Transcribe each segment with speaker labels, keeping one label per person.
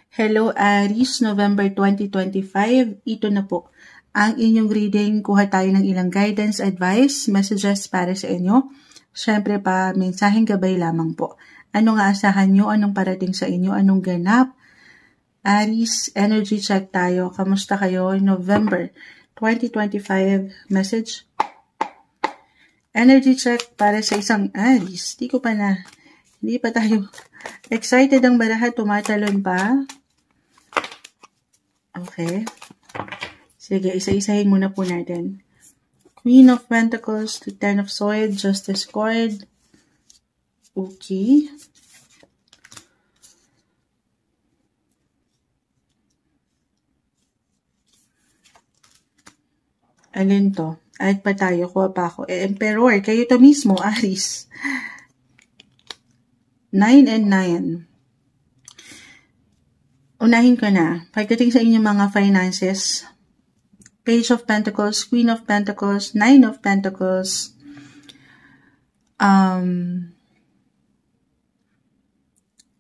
Speaker 1: Hello Aries, November 2025. Ito na po ang inyong reading. Kuha tayo ng ilang guidance, advice, messages para sa inyo. Siyempre pa, mensaheng gabay lamang po. Anong aasahan nyo? Anong parating sa inyo? Anong ganap? Aries, energy check tayo. Kamusta kayo? November 2025 message. Energy check para sa isang Aries. Hindi pa tayo excited ang baraha, tumatalon pa. Okay. Sige, isa-isahin muna po natin. Queen of Pentacles to Ten of Swords, Justice card. Okay. Alin to? Add pa tayo, kuha pa ako. Emperor, kayo to mismo, Aries. 9 and 9. Unahin ko na. Pagdating sa inyong mga finances, Page of Pentacles, Queen of Pentacles, Nine of Pentacles,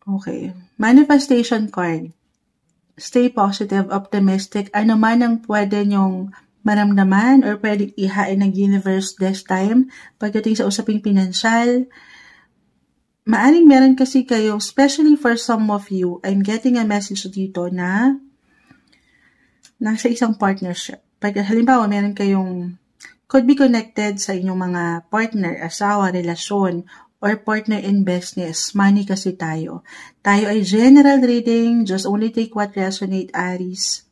Speaker 1: okay. Manifestation card. Stay positive, optimistic. Ano man ang pwede nyong maramdaman or pwedeng ihain ng universe this time. Pagdating sa usaping pinansyal, maaring meron kasi kayo, especially for some of you, I'm getting a message dito na nasa isang partnership. Pag halimbawa, meron kayong could be connected sa inyong mga partner, asawa, relasyon, or partner in business. Money kasi tayo. Tayo ay general reading, just only take what resonate, Aries.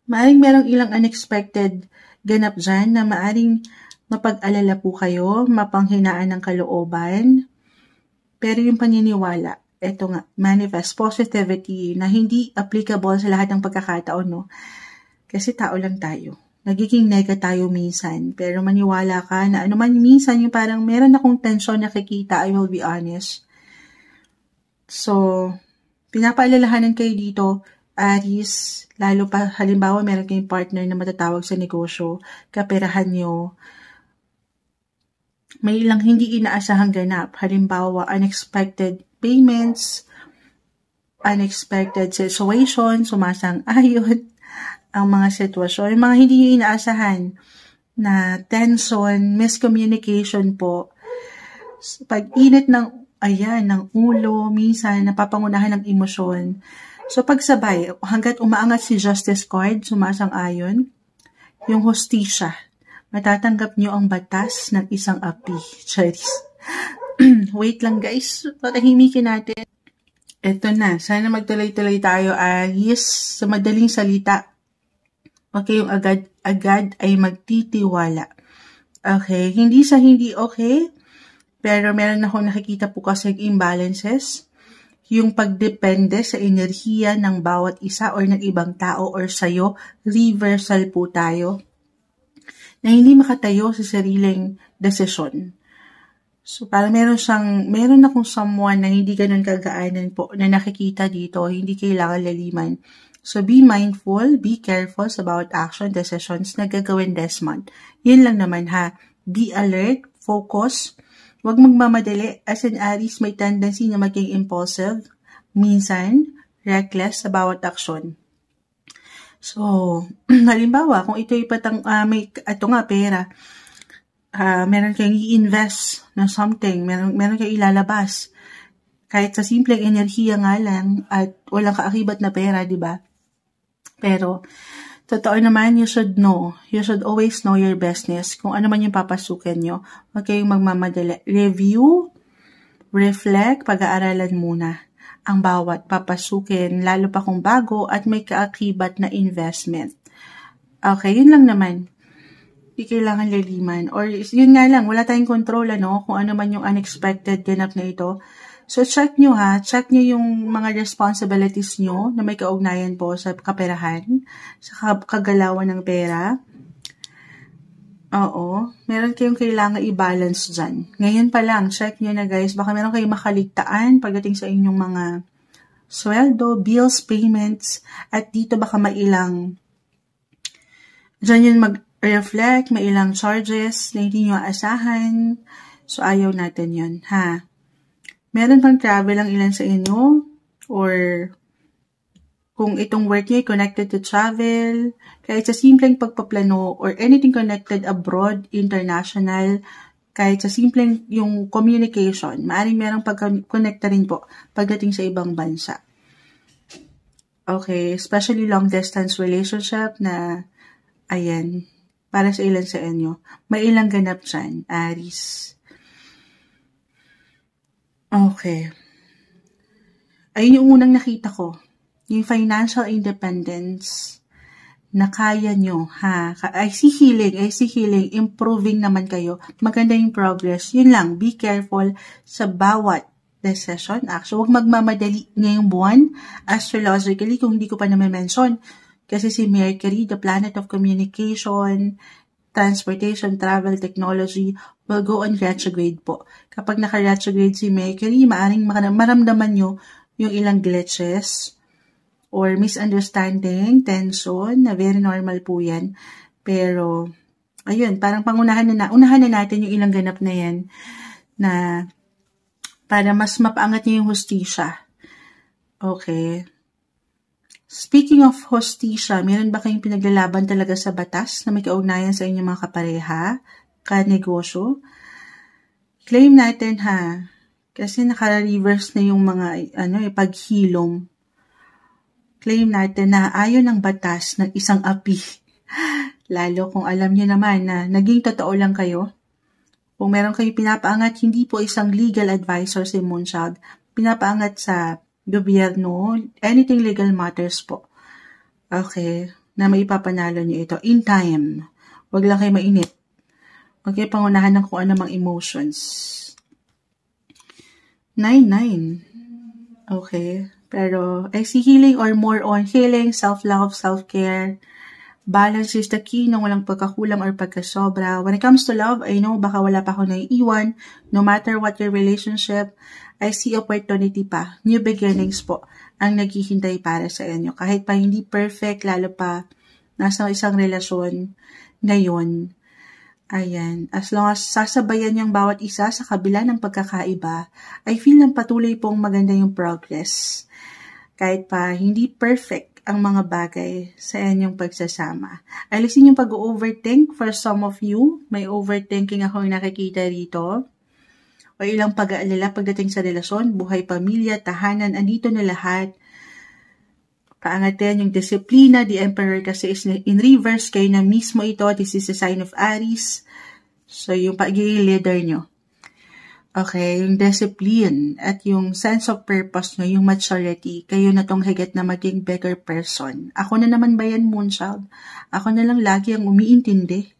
Speaker 1: Maaring merong ilang unexpected ganap dyan na maaring mapag-alala po kayo, mapanghinaan ng kalooban. Pero yung paniniwala, eto nga, manifest positivity na hindi applicable sa lahat ng pagkakataon, no? Kasi tao lang tayo. Nagiging nega tayo minsan. Pero maniwala ka na ano man minsan yung parang meron akong tensyon nakikita, I will be honest. So, pinapaalalahanan kayo dito, Aries, lalo pa halimbawa meron kayong partner na matatawag sa negosyo, kaperahan nyo, may ilang hindi inaasahang ganap. Halimbawa, unexpected payments, unexpected situation, sumasang-ayon ang mga sitwasyon. Yung mga hindi inaasahan na tension, miscommunication po. Pag-init ng ulo, minsan napapangunahan ng emosyon. So pagsabay, hanggat umaangat si Justice card, sumasang-ayon, yung hostisya. Matatanggap nyo ang batas ng isang api. Charis. Wait lang guys. Patahimikin natin. Ito na. Sana magtuloy-tuloy tayo, Aries. Sa madaling salita. Okay, yung agad ay magtitiwala. Okay. Hindi sa hindi okay. Pero meron akong nakikita po kasi imbalances. Yung pagdepende sa enerhiya ng bawat isa or ng ibang tao or sayo. Reversal po tayo. Na hindi makatayo sa sariling desisyon. So, parang meron akong someone na hindi ganun kagaanan po na nakikita dito, hindi kailangan laliman. So, be mindful, be careful sa bawat action, decisions na gagawin this month. Yun lang naman ha. Be alert, focus, huwag magmamadali. As an Aries, may tendency na maging impulsive, minsan, reckless sa bawat action. So, halimbawa, kung ito'y pera, meron kayong i-invest na something, meron kayong ilalabas. Kahit sa simpleng enerhiya nga lang at walang kaakibat na pera, di ba? Pero, totoo naman, you should know. You should always know your business. Kung ano man yung papasukin nyo, huwag kayong magmamadali. Review, reflect, pag-aaralan muna ang bawat papasukin, lalo pa kung bago at may kaakibat na investment. Okay, yun lang naman. Hindi kailangan laliman. Or yun nga lang, wala tayong control kung ano man yung unexpected ganap na ito. So check nyo check nyo yung mga responsibilities nyo na may kaugnayan po sa kaperahan, sa kagalawan ng pera. Oo, meron kayong kailangan i-balance dyan. Ngayon pa lang, check nyo na guys, baka meron kayong makaligtaan pagdating sa inyong mga sweldo, bills, payments, at dito baka mailang, dyan yun mag-reflect, mailang charges na hindi nyo aasahan. So, ayaw natin yun, ha? Meron pang travel ang ilan sa inyo, or Kung itong work nyo ay connected to travel, kahit sa simpleng pagpaplano or anything connected abroad, international, kahit sa simpleng yung communication, maaaring merong pag-connecta rin po pagdating sa ibang bansa. Okay, especially long distance relationship na, ayan, para sa ilan sa inyo. May ilang ganap dyan, Aries. Okay. Ayun yung unang nakita ko. Yung financial independence na kaya nyo, ha? I see healing, improving naman kayo. Maganda yung progress. Yun lang, be careful sa bawat decision. Actually, huwag magmamadali ngayong buwan, astrologically, kung hindi ko pa naman mention. Kasi si Mercury, the planet of communication, transportation, travel, technology, will go on retrograde po. Kapag naka-retrograde si Mercury, maaring maramdaman nyo yung ilang glitches, or misunderstanding, tension, na very normal po yan. Pero, ayun, parang unahan na natin yung ilang ganap na yan na para mas mapaangat niyo yung hustisya. Okay. Speaking of hustisya, meron ba kayong pinaglalaban talaga sa batas na may kaugnayan sa inyong mga kapareha, ka-negosyo? Claim natin ha, kasi naka-reverse na yung mga paghilom. Claim natin na ayon ng batas ng isang api. Lalo kung alam niyo naman na naging totoo lang kayo. Kung meron kayo pinapaangat, hindi po isang legal advisor si Moonchild. Pinapaangat sa gobyerno, anything legal matters po. Okay, na may ipapanalo niyo ito. In time, wag lang kayo mainit. Huwag kayo pangunahan ng kung anumang emotions. 9-9. Okay. Pero, I see healing or more on healing, self-love, self-care. Balance is the key nang walang pagkakulang or pagkasobra. When it comes to love, I know baka wala pa ako naiiwan. No matter what your relationship, I see opportunity pa. New beginnings po ang naghihintay para sa inyo. Kahit pa hindi perfect, lalo pa nasa isang relasyon ngayon. Ayan, as long as sasabayan yung bawat isa sa kabila ng pagkakaiba, I feel ng patuloy pong maganda yung progress. Kahit pa hindi perfect ang mga bagay sa inyong pagsasama. Alisin yung pag-overthink for some of you. May overthinking ako yung nakikita rito. O ilang pag-aalala pagdating sa relasyon, buhay, pamilya, tahanan, andito na lahat. Paangatin yung disiplina, the Emperor kasi is in reverse, kayo na mismo ito, this is a sign of Aries. So, yung pagiging leader nyo. Okay, yung discipline at yung sense of purpose nyo, yung maturity, kayo na tong higit na maging better person. Ako na naman ba yan, Moonchild? Ako na lang lagi ang umiintindi.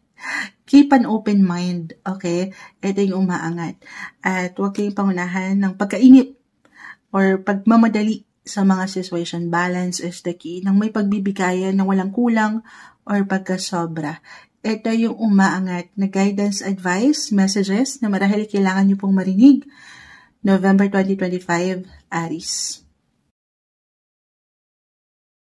Speaker 1: Keep an open mind, okay? Ito yung umaangat. At huwag kayong pangunahan ng pagkainip or pagmamadali sa mga situation. Balance is the key. Nang may pagbibigayan na walang kulang or pagkasobra. Ito yung umaangat na guidance, advice, messages na marahil kailangan nyo pong marinig. November 2025, Aries.